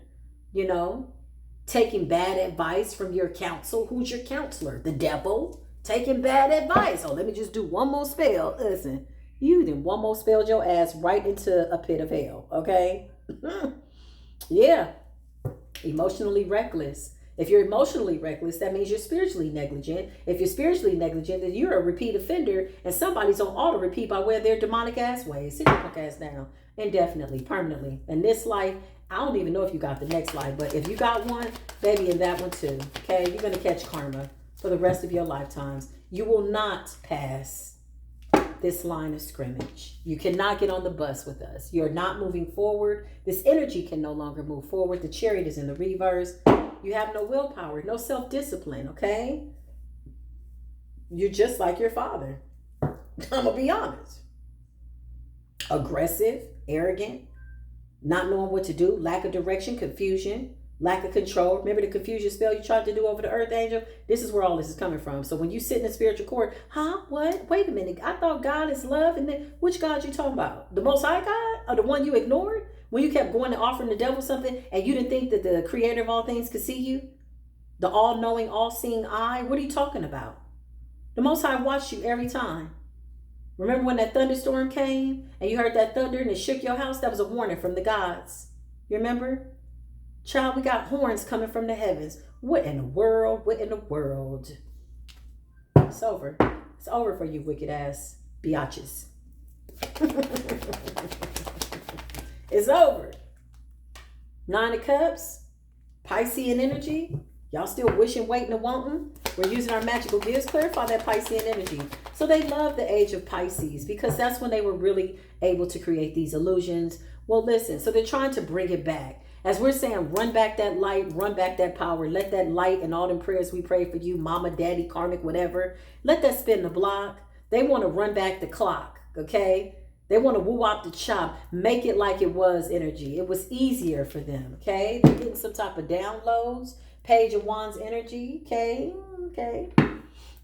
taking bad advice from your counsel. Who's your counselor? The devil. Taking bad advice. Oh, let me just do one more spell. Listen, you then one more spelled your ass right into a pit of hell. Okay? Yeah. Emotionally reckless. If you're emotionally reckless, that means you're spiritually negligent. If you're spiritually negligent, then you're a repeat offender, and somebody's on auto repeat by way of their demonic ass ways. Sit your punk ass down indefinitely, permanently. In this life, I don't even know if you got the next life, but if you got one, baby, in that one too. Okay, you're gonna catch karma for the rest of your lifetimes. You will not pass this line of scrimmage. You cannot get on the bus with us. You're not moving forward. This energy can no longer move forward. The Chariot is in the reverse. You have no willpower, no self-discipline, okay? You're just like your father. I'm going to be honest. Aggressive, arrogant, not knowing what to do, lack of direction, confusion, lack of control. Remember the confusion spell you tried to do over the earth angel? This is where all this is coming from. So when you sit in the spiritual court, what? Wait a minute. I thought God is love. And then which God you talking about? The Most High God or the one you ignored? When you kept going and offering the devil something and you didn't think that the creator of all things could see you? The all-knowing, all-seeing eye? What are you talking about? The Most High watched you every time. Remember when that thunderstorm came and you heard that thunder and it shook your house? That was a warning from the gods. You remember? Child, we got horns coming from the heavens. What in the world? What in the world? It's over. It's over for you wicked ass biatches. It's over. 9 of Cups, Piscean energy. Y'all still wishing, waiting, and wanting. We're using our magical gifts. Clarify that Piscean energy. So they love the age of Pisces because that's when they were really able to create these illusions Well, listen, so they're trying to bring it back. As we're saying, run back that light, run back that power. Let that light and all them prayers we pray for you, mama, daddy, karmic, whatever, let that spin the block. They want to run back the clock, okay? They want to woo out the chop, make it like it was energy. It was easier for them, okay? They're getting some type of downloads, Page of Wands energy, okay? Okay.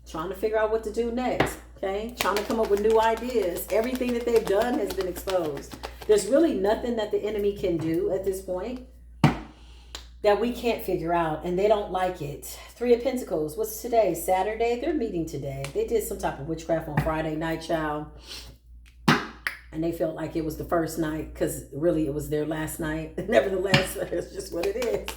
Trying to figure out what to do next, okay? Trying to come up with new ideas. Everything that they've done has been exposed. There's really nothing that the enemy can do at this point that we can't figure out, and they don't like it. Three of Pentacles. What's today? Saturday? They're meeting today. They did some type of witchcraft on Friday night, child. And they felt like it was the first night because really it was their last night. Nevertheless, it's just what it is.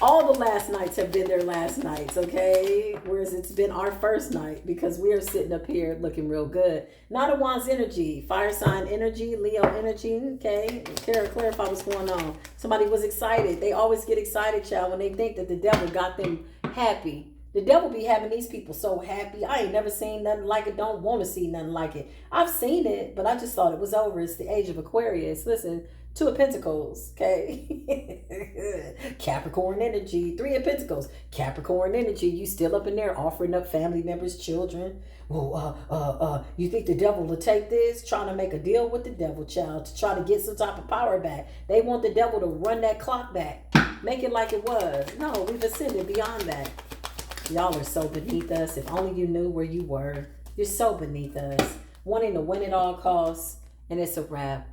All the last nights have been their last nights, okay? Whereas it's been our first night because we are sitting up here looking real good. Not a Wands energy, fire sign energy, Leo energy, okay? Clarify what's going on. Somebody was excited. They always get excited, child, when they think that the devil got them happy. The devil be having these people so happy. I ain't never seen nothing like it. Don't want to see nothing like it. I've seen it, but I just thought it was over. It's the age of Aquarius. Listen, Two of Pentacles, okay? Capricorn energy. Three of Pentacles. Capricorn energy. You still up in there offering up family members, children. Well, you think the devil will take this? Trying to make a deal with the devil, child, to try to get some type of power back. They want the devil to run that clock back. Make it like it was. No, we've ascended beyond that. Y'all are so beneath us. If only you knew where you were. You're so beneath us. Wanting to win at all costs. And it's a wrap.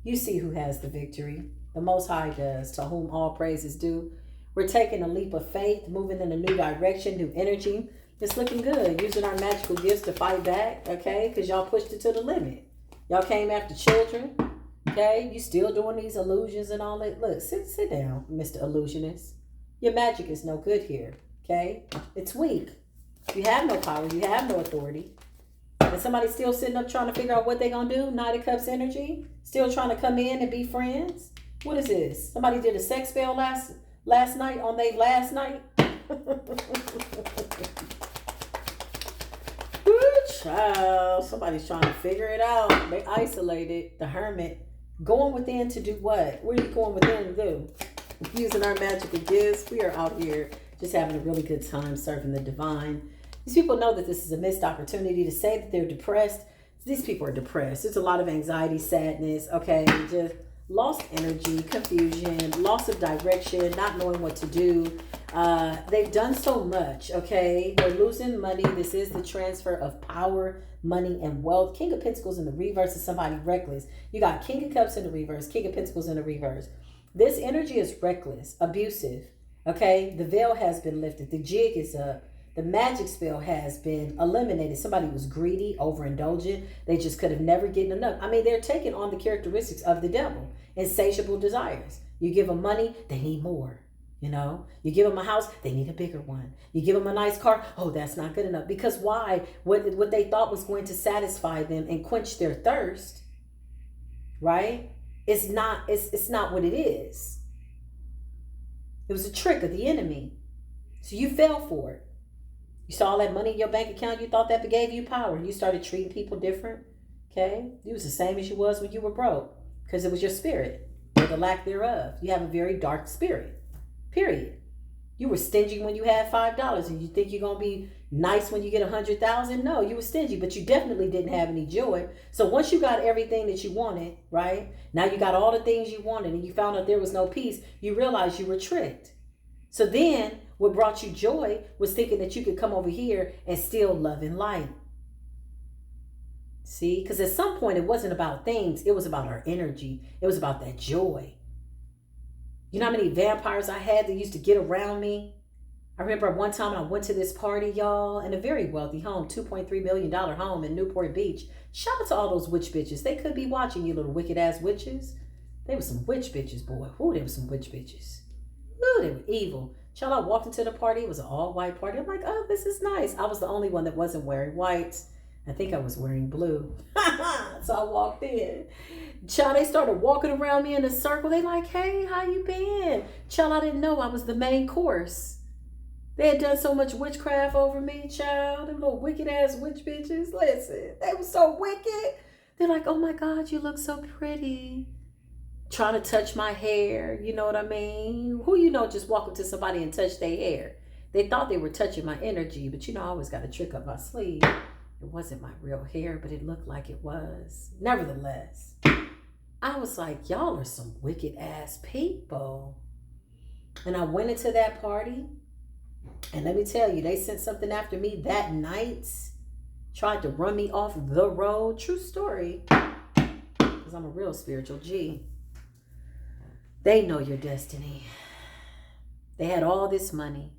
You see who has the victory. The Most High does. To whom all praise is due. We're taking a leap of faith. Moving in a new direction. New energy. It's looking good. Using our magical gifts to fight back. Okay? Because y'all pushed it to the limit. Y'all came after children. Okay? You still doing these illusions and all that. Look, sit down, Mr. Illusionist. Your magic is no good here. Okay? It's weak. You have no power. You have no authority. And somebody's still sitting up trying to figure out what they're going to do. Knight of Cups energy. Still trying to come in and be friends. What is this? Somebody did a sex spell last night on their last night. Ooh, child. Somebody's trying to figure it out. They isolated. The Hermit. Going within to do what? What are you going within to do? Using our magical gifts. We are out here just having a really good time serving the divine. These people know that this is a missed opportunity. To say that they're depressed. These people are depressed. There's a lot of anxiety, sadness, okay? Just lost energy, confusion, loss of direction, not knowing what to do. They've done so much, okay? They're losing money. This is the transfer of power, money, and wealth. King of Pentacles in the reverse is somebody reckless. You got King of Cups in the reverse, King of Pentacles in the reverse. This energy is reckless, abusive. Okay, the veil has been lifted. The jig is up. The magic spell has been eliminated. Somebody was greedy, overindulgent. They just could have never gotten enough. I mean, they're taking on the characteristics of the devil. Insatiable desires. You give them money, they need more. You know, you give them a house, they need a bigger one. You give them a nice car, oh, that's not good enough. Because why? What they thought was going to satisfy them and quench their thirst, right? It's not what it is. It was a trick of the enemy. So you fell for it. You saw all that money in your bank account. You thought that gave you power. You started treating people different. Okay? You was the same as you was when you were broke. Because it was your spirit. Or the lack thereof. You have a very dark spirit. Period. You were stingy when you had $5. And you think you're going to be nice when you get 100,000? No, you were stingy. But you definitely didn't have any joy. So once you got everything that you wanted, right? Now you got all the things you wanted. And you found out there was no peace. You realized you were tricked. So then what brought you joy was thinking that you could come over here and still love and light. See? Because at some point it wasn't about things. It was about our energy. It was about that joy. You know how many vampires I had that used to get around me? I remember one time I went to this party, y'all, in a very wealthy home, $2.3 million home in Newport Beach. Shout out to all those witch bitches. They could be watching, you little wicked ass witches. They were some witch bitches, boy. Ooh, they were some witch bitches. Ooh, they were evil. Child, I walked into the party. It was an all-white party. I'm like, oh, this is nice. I was the only one that wasn't wearing white. I think I was wearing blue. So I walked in. Child, they started walking around me in a circle. They like, hey, how you been? Child, I didn't know I was the main course. They had done so much witchcraft over me, child. Them little wicked-ass witch bitches. Listen, they were so wicked. They're like, oh, my God, you look so pretty. trying to touch my hair. You know what I mean? Who just walk up to somebody and touch their hair? They thought they were touching my energy, but I always got a trick up my sleeve. It wasn't my real hair, but it looked like it was. Nevertheless, I was like, y'all are some wicked ass people. And I went into that party, and let me tell you, they sent something after me that night. Tried to run me off the road. True story. Because I'm a real spiritual G. They know your destiny. They had all this money,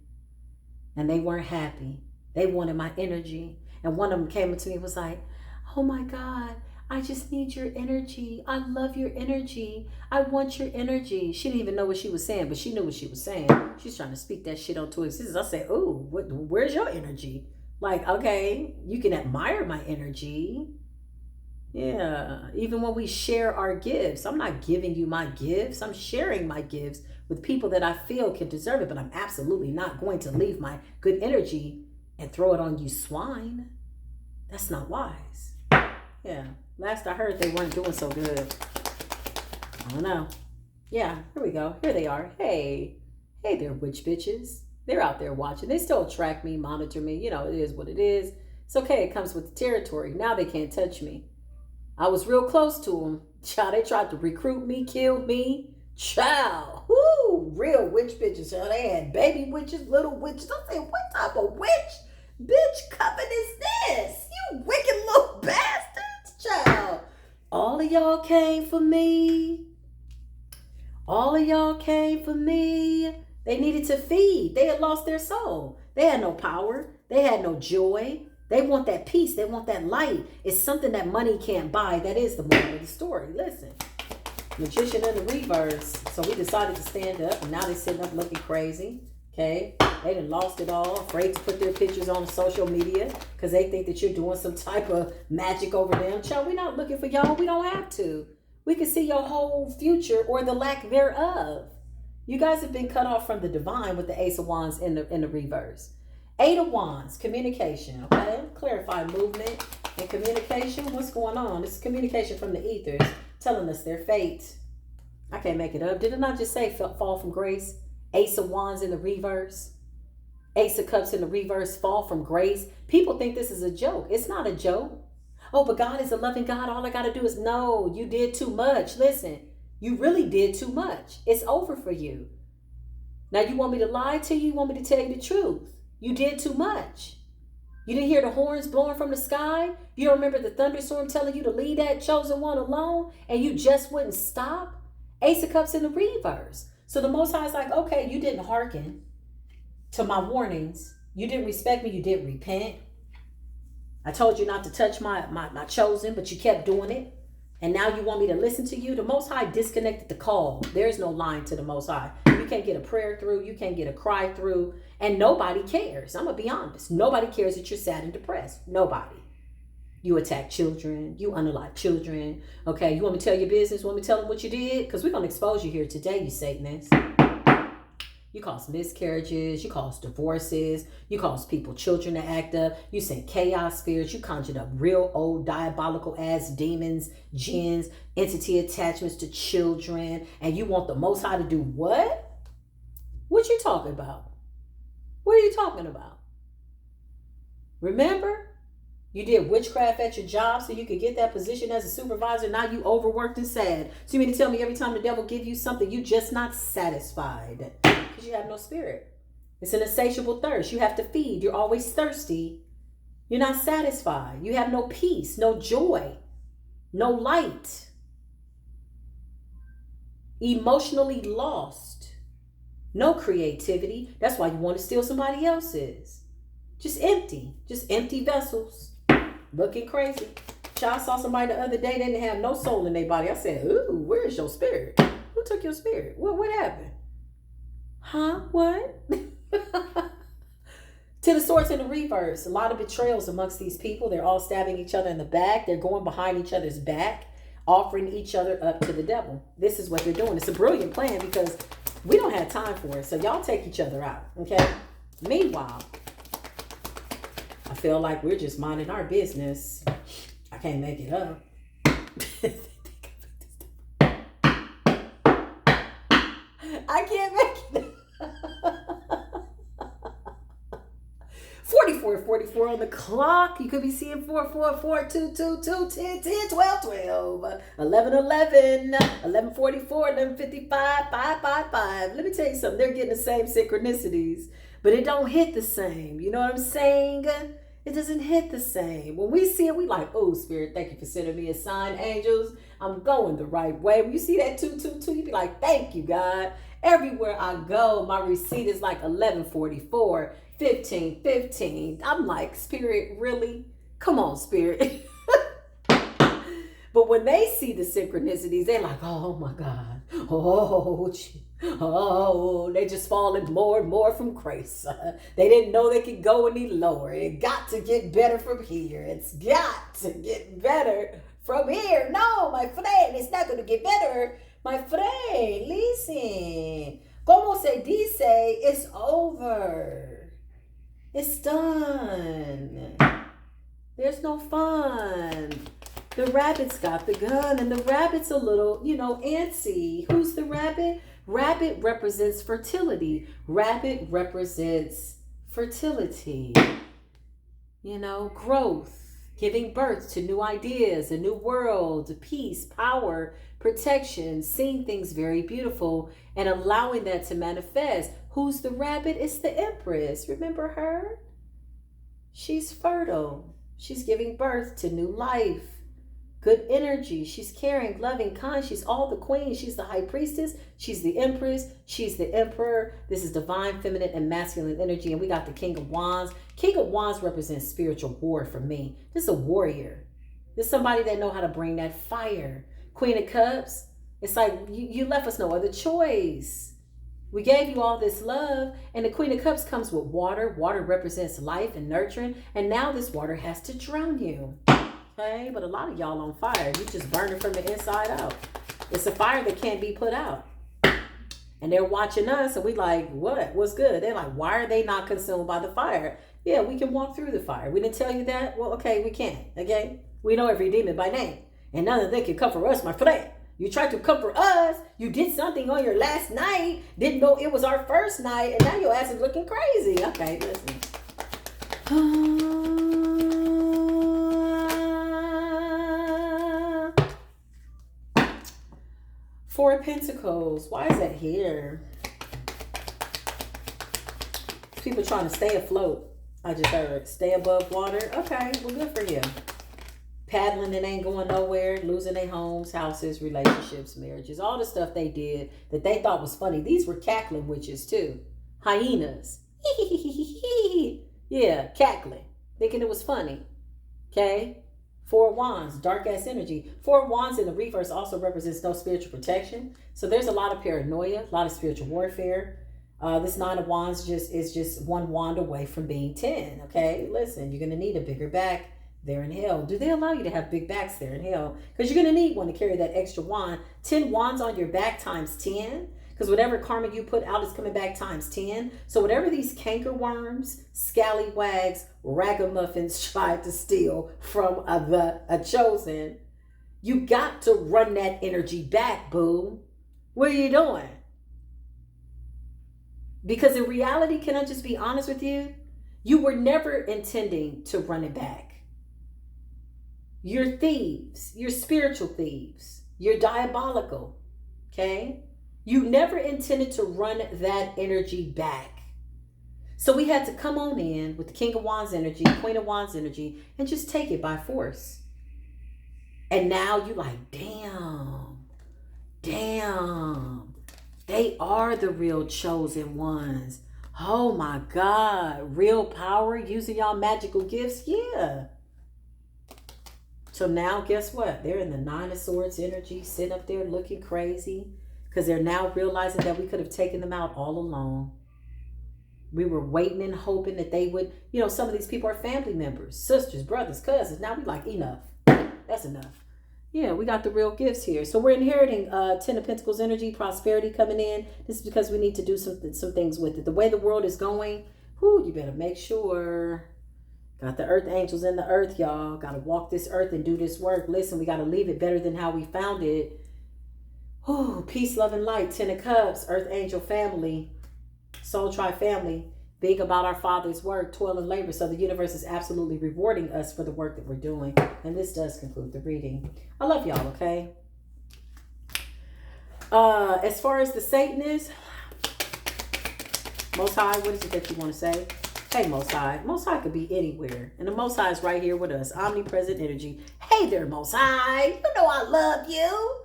and they weren't happy. They wanted my energy. And one of them came up to me and was like, oh my God, I just need your energy. I love your energy. I want your energy. She didn't even know what she was saying, but she knew what she was saying. She's trying to speak that shit onto existence. I said, ooh, where's your energy? Like, okay, you can admire my energy. Yeah, even when we share our gifts, I'm not giving you my gifts. I'm sharing my gifts with people that I feel can deserve it, but I'm absolutely not going to leave my good energy and throw it on you swine. That's not wise. Yeah, last I heard they weren't doing so good. I don't know. Yeah, here we go. Here they are. Hey there, witch bitches. They're out there watching. They still track me, monitor me. It is what it is. It's okay. It comes with the territory. Now they can't touch me. I was real close to them. Child, they tried to recruit me, kill me. Child. Woo! Real witch bitches. Child. They had baby witches, little witches. I said, what type of witch bitch coven is this? You wicked little bastards. Child. All of y'all came for me. All of y'all came for me. They needed to feed. They had lost their soul. They had no power. They had no joy. They want that peace. They want that light. It's something that money can't buy. That is the moral of the story. Listen. Magician in the reverse. So we decided to stand up, and now they're sitting up looking crazy. Okay? They done lost it all. Afraid to put their pictures on social media because they think that you're doing some type of magic over them. Child, we're not looking for y'all. We don't have to. We can see your whole future or the lack thereof. You guys have been cut off from the divine with the Ace of Wands in the reverse. Eight of Wands, communication, okay? Clarify movement and communication. What's going on? This is communication from the ethers telling us their fate. I can't make it up. Did it not just say fall from grace? Ace of Wands in the reverse. Ace of Cups in the reverse, fall from grace. People think this is a joke. It's not a joke. Oh, but God is a loving God. All I got to do is, no, you did too much. Listen. You really did too much. It's over for you. Now you want me to lie to you? You want me to tell you the truth? You did too much. You didn't hear the horns blowing from the sky? You don't remember the thunderstorm telling you to leave that chosen one alone and you just wouldn't stop? Ace of Cups in the reverse. So the Most High is like, okay, you didn't hearken to my warnings. You didn't respect me. You didn't repent. I told you not to touch my chosen, but you kept doing it. And now you want me to listen to you? The Most High disconnected the call. There's no line to the Most High. You can't get a prayer through. You can't get a cry through. And nobody cares. I'm going to be honest. Nobody cares that you're sad and depressed. Nobody. You attack children. You unalive children. Okay, you want me to tell your business? You want me to tell them what you did? Because we're going to expose you here today, you Satanists. You cause miscarriages, you cause divorces, you cause people, children to act up, you send chaos spirits, you conjured up real old diabolical ass demons, jinns, entity attachments to children, and you want the Most High to do what? What you talking about? What are you talking about? Remember? You did witchcraft at your job so you could get that position as a supervisor. Now you overworked and sad. So you mean to tell me every time the devil give you something, you just not satisfied? Because you have no spirit. It's an insatiable thirst. You have to feed. You're always thirsty. You're not satisfied. You have no peace, no joy, no light. Emotionally lost. No creativity. That's why you want to steal somebody else's. Just empty vessels. Looking crazy. Child, saw somebody the other day, they didn't have no soul in their body. I said, ooh, where's your spirit? Who took your spirit? What happened? Huh? What? To the Swords in the reverse. A lot of betrayals amongst these people. They're all stabbing each other in the back. They're going behind each other's back, offering each other up to the devil. This is what they're doing. It's a brilliant plan because we don't have time for it. So y'all take each other out. Okay? Meanwhile, I feel like we're just minding our business. I can't make it up. 44 on the clock. You could be seeing 444, 2, 2, 2, 10, 10, 12, 12, 11, 11, 1144, 1155, 555. Let me tell you something. They're getting the same synchronicities, but it don't hit the same. You know what I'm saying? It doesn't hit the same. When we see it, we like, oh, Spirit, thank you for sending me a sign, angels. I'm going the right way. When you see that 222, you be like, thank you, God. Everywhere I go, my receipt is like 1144, 1515. I'm like, Spirit, really? Come on, Spirit. But when they see the synchronicities, they're like, oh my God. Oh, they just falling more and more from grace. They didn't know they could go any lower. It got to get better from here. It's got to get better from here. No, my friend, it's not going to get better. My friend, listen. Como se dice, it's over. It's done. There's no fun. The rabbit's got the gun, and the rabbit's a little, antsy. Who's the rabbit? Rabbit represents fertility. Rabbit represents fertility. Growth, giving birth to new ideas, a new world, peace, power, protection, seeing things very beautiful, and allowing that to manifest. Who's the rabbit? It's the Empress. Remember her? She's fertile. She's giving birth to new life. Good energy. She's caring, loving, kind. She's all the queen. She's the high priestess. She's the empress. She's the emperor. This is divine, feminine, and masculine energy. And we got the King of Wands. King of Wands represents spiritual war for me. This is a warrior. This is somebody that know how to bring that fire. Queen of Cups. It's like you left us no other choice. We gave you all this love. And the Queen of Cups comes with water. Water represents life and nurturing. And now this water has to drown you. Okay, but a lot of y'all on fire. You just burning from the inside out. It's a fire that can't be put out. And they're watching us and we like, what? What's good? They're like, why are they not consumed by the fire? Yeah, we can walk through the fire. We didn't tell you that? Well, okay, we can. Okay? We know every demon by name. And none of them can comfort us, my friend. You tried to comfort us. You did something on your last night. Didn't know it was our first night. And now your ass is looking crazy. Okay, listen. Four of Pentacles. Why is that here? People trying to stay afloat. I just heard stay above water. Okay, well, good for you. Paddling and ain't going nowhere. Losing their homes, houses, relationships, marriages. All the stuff they did that they thought was funny. These were cackling witches too. Hyenas. Yeah, cackling. Thinking it was funny. Okay? Four of Wands, dark ass energy. Four of Wands in the reverse also represents no spiritual protection. So there's a lot of paranoia, a lot of spiritual warfare. This Nine of Wands is just one wand away from being 10. Okay, listen, you're gonna need a bigger back there in hell. Do they allow you to have big backs there in hell? Because you're gonna need one to carry that extra wand. 10 wands on your back times 10. Because whatever karma you put out is coming back times 10. So whatever these cankerworms, scallywags, ragamuffins tried to steal from a chosen, you got to run that energy back, boo. What are you doing? Because in reality, can I just be honest with you? You were never intending to run it back. You're thieves. You're spiritual thieves. You're diabolical. Okay? You never intended to run that energy back. So we had to come on in with the King of Wands energy, Queen of Wands energy, and just take it by force. And now you're like, damn, they are the real chosen ones. Oh my God, real power using y'all magical gifts? Yeah. So now guess what? They're in the Nine of Swords energy, sitting up there looking crazy. Because they're now realizing that we could have taken them out all along. We were waiting and hoping that they would, some of these people are family members, sisters, brothers, cousins. Now we like, enough. That's enough. Yeah, we got the real gifts here. So we're inheriting 10 of Pentacles energy, prosperity coming in. This is because we need to do some things with it. The way the world is going, you better make sure. Got the earth angels in the earth, y'all. Got to walk this earth and do this work. Listen, we got to leave it better than how we found it. Peace, love, and light. 10 of Cups, Earth Angel family, Soul Tribe family. being about our Father's work, toil and labor. So the universe is absolutely rewarding us for the work that we're doing. And this does conclude the reading. I love y'all, okay? As far as the Satanist, Most High, what is it that you want to say? Hey, Most High. Most High could be anywhere. And the Most High is right here with us. Omnipresent energy. Hey there, Most High. You know I love you.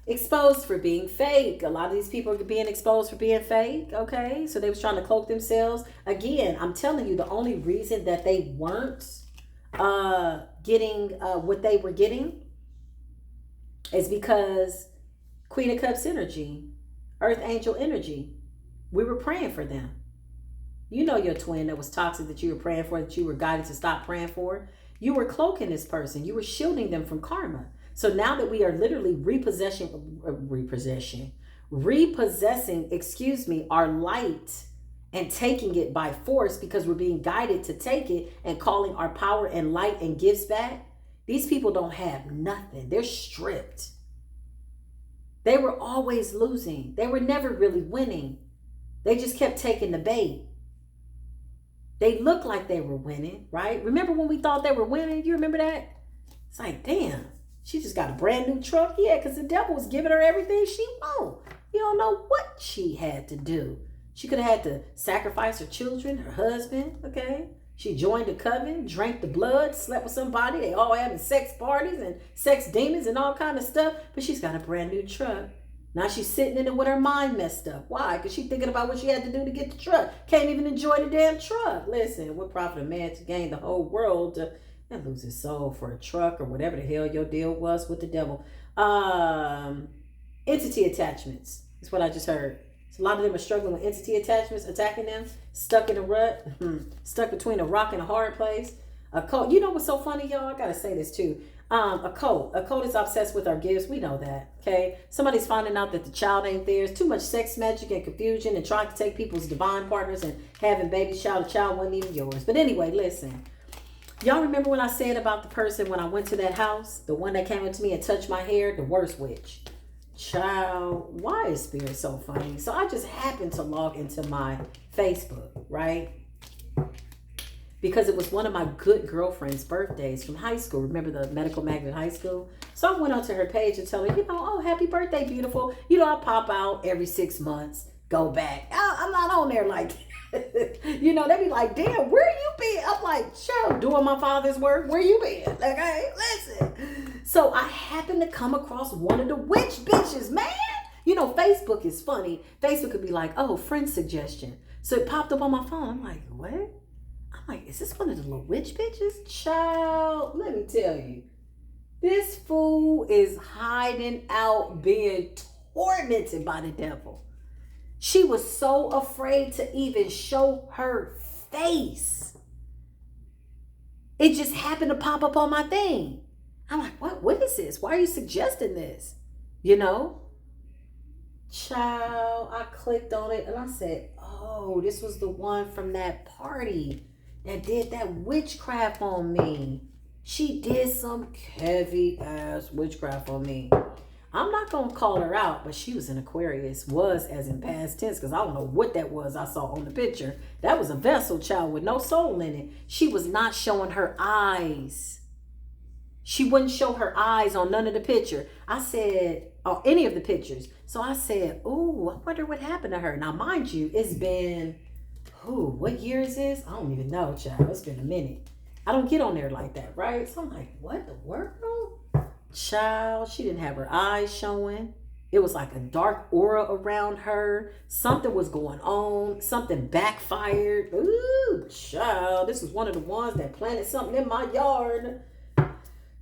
Exposed for being fake. A lot of these people are being exposed for being fake. Okay. So they was trying to cloak themselves. Again, I'm telling you, the only reason that they weren't getting what they were getting is because Queen of Cups energy, Earth Angel energy. We were praying for them. You know your twin that was toxic that you were praying for, that you were guided to stop praying for. You were cloaking this person. You were shielding them from karma. So now that we are literally repossessing, our light and taking it by force because we're being guided to take it and calling our power and light and gifts back. These people don't have nothing. They're stripped. They were always losing. They were never really winning. They just kept taking the bait. They looked like they were winning, right? Remember when we thought they were winning? You remember that? It's like, damn, she just got a brand new truck. Yeah, because the devil was giving her everything she wanted. You don't know what she had to do. She could have had to sacrifice her children, her husband, okay? She joined a coven, drank the blood, slept with somebody. They all having sex parties and sex demons and all kind of stuff. But she's got a brand new truck. Now she's sitting in it with her mind messed up. Why? Because she's thinking about what she had to do to get the truck. Can't even enjoy the damn truck. Listen, what profit a man to gain the whole world and lose his soul for a truck or whatever the hell your deal was with the devil. Entity attachments is what I just heard. So a lot of them are struggling with entity attachments, attacking them, stuck in a rut, stuck between a rock and a hard place. A cult. You know what's so funny, y'all? I gotta say this too. A cult is obsessed with our gifts. We know that, okay? Somebody's finding out that the child ain't theirs. Too much sex magic and confusion and trying to take people's divine partners and having babies. The child wasn't even yours. But anyway, listen. Y'all remember when I said about the person when I went to that house? The one that came up to me and touched my hair? The worst witch. Child, why is spirit so funny? So I just happened to log into my Facebook, right? Because it was one of my good girlfriend's birthdays from high school. Remember the medical magnet high school? So I went onto her page and tell her, oh, happy birthday, beautiful. I pop out every 6 months, go back. I'm not on there like, they be like, damn, where you been? I'm like, child, doing my father's work. Where you been? Okay, listen. So I happened to come across one of the witch bitches, man. Facebook is funny. Facebook could be like, oh, friend suggestion. So it popped up on my phone. I'm like, what? I'm like, is this one of the little witch bitches? Child, let me tell you. This fool is hiding out being tormented by the devil. She was so afraid to even show her face. It just happened to pop up on my thing. I'm like, what is this? Why are you suggesting this? Child, I clicked on it and I said, oh, this was the one from that party that did that witchcraft on me. She did some heavy ass witchcraft on me. I'm not going to call her out, but she was an Aquarius. Was as in past tense, because I don't know what that was I saw on the picture. That was a vessel, child, with no soul in it. She was not showing her eyes. She wouldn't show her eyes on none of the picture. I said, or any of the pictures. So I said, ooh, I wonder what happened to her. Now, mind you, it's been, what year is this? I don't even know, child. It's been a minute. I don't get on there like that, right? So I'm like, what the world? Child, she didn't have her eyes showing. It was like a dark aura around her. Something was going on. Something backfired. Ooh, child. This was one of the ones that planted something in my yard.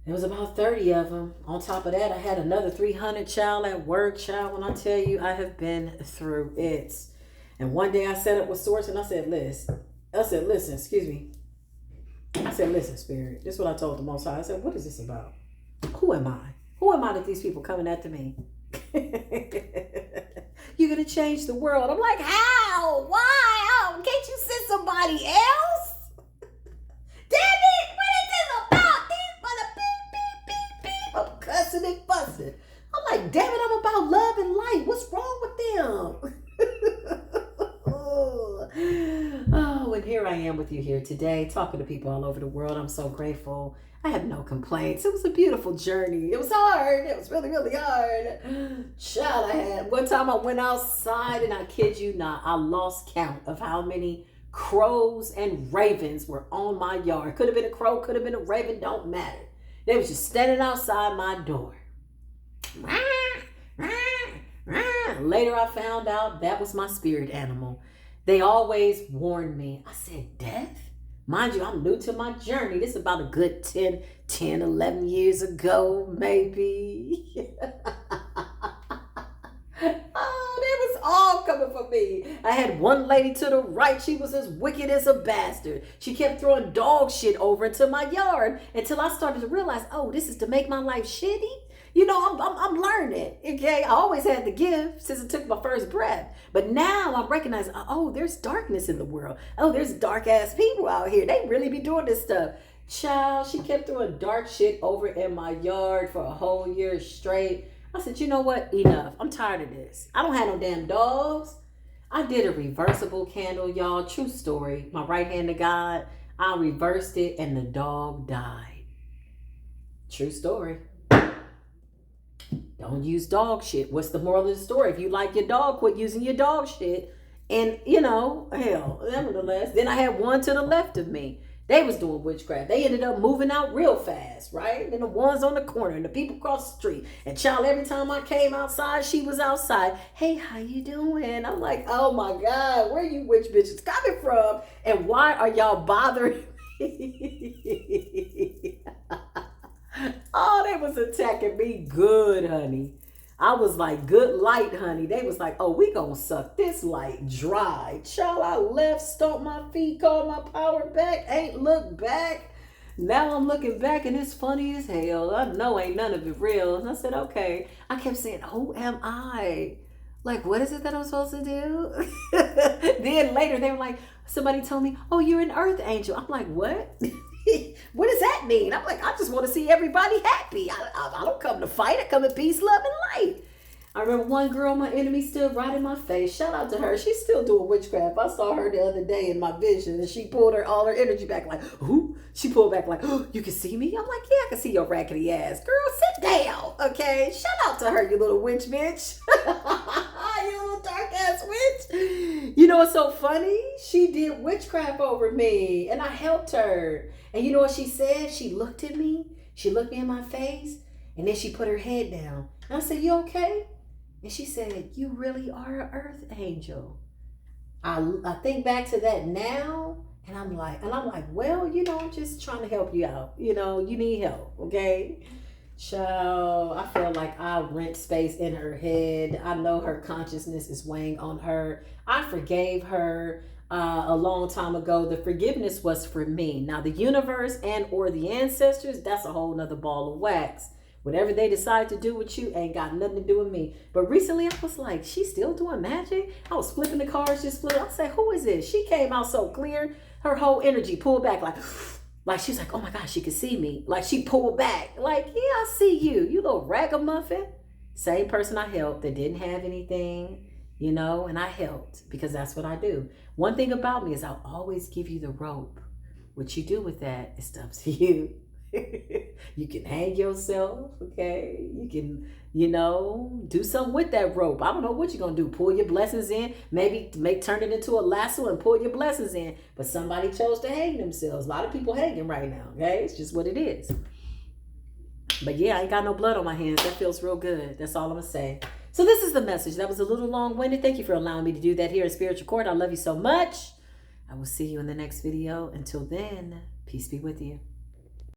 There was about 30 of them. On top of that, I had another 300, child, at work, child. When I tell you, I have been through it. And one day I sat up with Source and I said, listen, excuse me. I said, listen, Spirit. This is what I told the Most High. I said, what is this about? Who am I? Who am I that these people coming after me? You're going to change the world. I'm like, how? Why? How? Can't you send somebody else? Damn it! What is this about? These mother beep, beep, beep, beep. I'm cussing and fussing. I'm like, damn it, I'm about love and light. What's wrong with them? Oh, am with you here today, talking to people all over the world. I'm so grateful. I have no complaints. It was a beautiful journey. It was hard. It was really, really hard. Child, I had one time I went outside and I kid you not, I lost count of how many crows and ravens were on my yard. Could have been a crow, could have been a raven, don't matter. They was just standing outside my door. Later I found out that was my spirit animal. They always warned me. I said, death? Mind you, I'm new to my journey. This is about a good 10, 11 years ago, maybe. Oh, they was all coming for me. I had one lady to the right. She was as wicked as a bastard. She kept throwing dog shit over into my yard until I started to realize, oh, this is to make my life shitty. You know, I'm learning, okay? I always had the gift since I took my first breath. But now I'm recognizing, oh, there's darkness in the world. Oh, there's dark-ass people out here. They really be doing this stuff. Child, she kept throwing dark shit over in my yard for a whole year straight. I said, you know what? Enough. I'm tired of this. I don't have no damn dogs. I did a reversible candle, y'all. True story. My right hand to God. I reversed it and the dog died. True story. Don't use dog shit. What's the moral of the story? If you like your dog, quit using your dog shit. And, you know, hell, nevertheless. Then I had one to the left of me. They was doing witchcraft. They ended up moving out real fast, right? And the ones on the corner and the people across the street. And child, every time I came outside, she was outside. Hey, how you doing? I'm like, oh my God, where you witch bitches coming from? And why are y'all bothering me? Oh, they was attacking me good, honey. I was like, good light, honey. They was like, oh, we gonna suck this light dry. Child, I left, stomped my feet, called my power back, ain't looked back. Now I'm looking back and it's funny as hell. I know ain't none of it real. And I said, okay. I kept saying, who am I? Like, what is it that I'm supposed to do? Then later they were like, somebody told me, oh, you're an earth angel. I'm like, what? What does that mean? I'm like, I just want to see everybody happy. I don't come to fight. I come in peace, love, and light. I remember one girl, my enemy, stood right in my face. Shout out to her. She's still doing witchcraft. I saw her the other day in my vision, and she pulled all her energy back like, who? She pulled back like, oh, you can see me? I'm like, yeah, I can see your rackety ass. Girl, sit down, okay? Shout out to her, you little witch bitch. You little dark ass witch. You know what's so funny? She did witchcraft over me, and I helped her. And you know what she said? She looked at me. She looked me in my face, and then she put her head down. And I said, you okay? And she said, you really are an earth angel. I think back to that now, and I'm like, well, you know, I'm just trying to help you out. You know, you need help, okay? Child, I feel like I rent space in her head. I know her consciousness is weighing on her. I forgave her a long time ago. The forgiveness was for me. Now, the universe and or the ancestors, that's a whole nother ball of wax. Whatever they decide to do with you ain't got nothing to do with me. But recently I was like, she's still doing magic? I was flipping the cards, just flipping. I said, who is this? She came out so clear. Her whole energy pulled back like she's like, oh my God, she could see me. Like she pulled back. Like, yeah, I see you. You little ragamuffin. Same person I helped that didn't have anything, you know, and I helped because that's what I do. One thing about me is I'll always give you the rope. What you do with that is up to you. You can hang yourself, okay? You can, you know, do something with that rope. I don't know what you're going to do. Pull your blessings in. Maybe turn it into a lasso and pull your blessings in. But somebody chose to hang themselves. A lot of people hanging right now, okay? It's just what it is. But yeah, I ain't got no blood on my hands. That feels real good. That's all I'm going to say. So this is the message. That was a little long-winded. Thank you for allowing me to do that here in Spiritual Court. I love you so much. I will see you in the next video. Until then, peace be with you.